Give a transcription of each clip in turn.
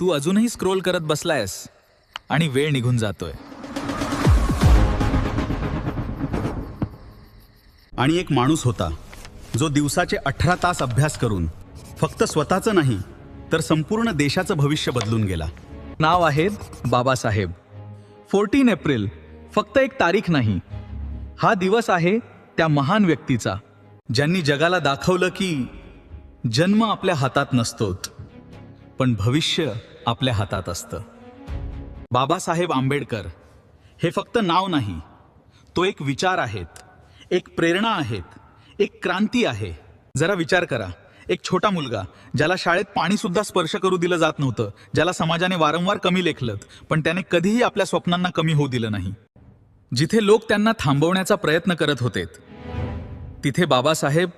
तू अजूनही स्क्रोल करत बसलायस आणि वेळ निघून जातोय. आणि एक माणूस होता जो दिवसाचे 18 तास अभ्यास करून फक्त स्वतःचं नाही तर संपूर्ण देशाचं भविष्य बदलून गेला. नाव आहे बाबासाहेब. 14 एप्रिल फक्त एक तारीख नाही, हा दिवस आहे त्या महान व्यक्तीचा ज्यांनी जगाला दाखवलं की जन्म आपल्या हातात नसतोच, पण भविष्य आपल्या हातात असतं. बाबासाहेब आंबेडकर हे फक्त नाव नाही, तो एक विचार आहेत, एक प्रेरणा आहेत, एक क्रांती आहे. जरा विचार करा, एक छोटा मुलगा ज्याला शाळेत पाणी सुद्धा स्पर्श करू दिलं जात नव्हतं, ज्याला समाजाने वारंवार कमी लेखलं, पण त्याने कधीही आपल्या स्वप्नांना कमी होऊ दिलं नाही. जिथे लोक त्यांना थांबवण्याचा प्रयत्न करत होते, तिथे बाबासाहेब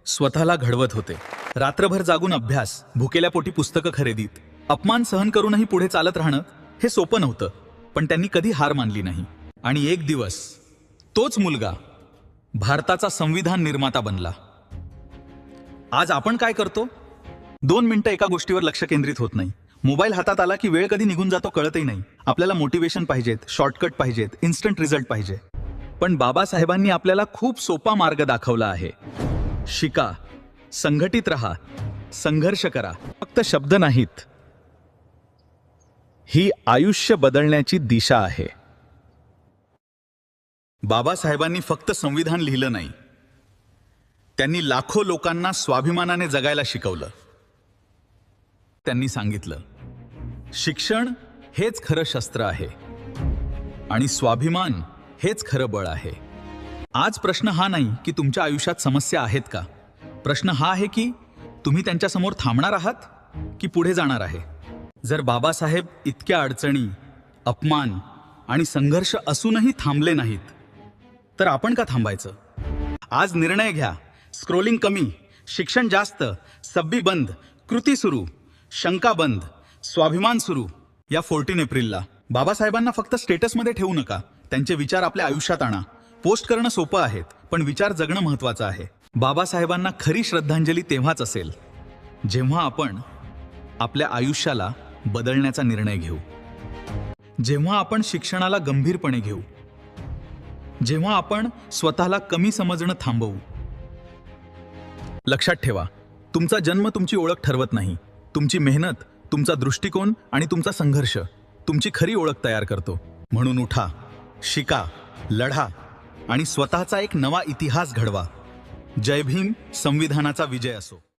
स्वतःला घडवत होते. रात्रभर जागून अभ्यास, भुकेल्या पोटी पुस्तकं खरेदीत, अपमान सहन करूनही पुढे चालत राहणं हे सोपं नव्हतं, पण त्यांनी कधी हार मानली नाही. आणि एक दिवस तोच मुलगा भारताचा संविधान निर्माता बनला. आज आपण काय करतो? 2 मिनिटं एका गोष्टीवर लक्ष केंद्रित होत नाही. मोबाईल हातात आला की वेळ कधी निघून जातो कळतही नाही. आपल्याला मोटिवेशन पाहिजेत, शॉर्टकट पाहिजेत, इन्स्टंट रिझल्ट पाहिजे. पण बाबासाहेबांनी आपल्याला खूप सोपा मार्ग दाखवला आहे. शिका, संघटित रहा, संघर्ष करा. फक्त शब्द नाहीत, ही आयुष्य बदलण्याची दिशा आहे. बाबासाहेबांनी फक्त संविधान लिहिलं नाही, त्यांनी लाखो लोकांना स्वाभिमानाने जगायला शिकवलं. त्यांनी सांगितलं, शिक्षण हेच खरं शस्त्र आहे आणि स्वाभिमान हेच खरं बळ आहे. आज प्रश्न हा नाही की तुमच्या आयुष्यात समस्या आहेत का, प्रश्न हा आहे की तुम्ही त्यांच्यासमोर थांबणार आहात की पुढे जाणार आहे. जर बाबासाहेब इतक्या अडचणी, अपमान आणि संघर्ष असूनही थांबले नाहीत, तर आपण का थांबायचं? आज निर्णय घ्या. स्क्रोलिंग कमी, शिक्षण जास्त, सब्बी बंद, कृती सुरू, शंका बंद, स्वाभिमान सुरू. या 14 एप्रिलला बाबासाहेबांना फक्त स्टेटसमध्ये ठेवू नका, त्यांचे विचार आपल्या आयुष्यात आणा. पोस्ट करणं सोपं आहे, पण विचार जगणं महत्त्वाचं आहे. बाबासाहेबांना खरी श्रद्धांजली तेव्हाच असेल जेव्हा आपण आपल्या आयुष्याला बदलण्याचा निर्णय घेऊ, जेव्हा आपण शिक्षणाला गंभीरपणे घेऊ, जेव्हा आपण स्वतःला कमी समजणं थांबवू. लक्षात ठेवा, तुमचा जन्म तुमची ओळख ठरवत नाही. तुमची मेहनत, तुमचा दृष्टिकोन आणि तुमचा संघर्ष तुमची खरी ओळख तयार करतो. म्हणून उठा, शिका, लढा आणि स्वतःचा एक नवा इतिहास घडवा. जय भीम. संविधानाचा विजय असो.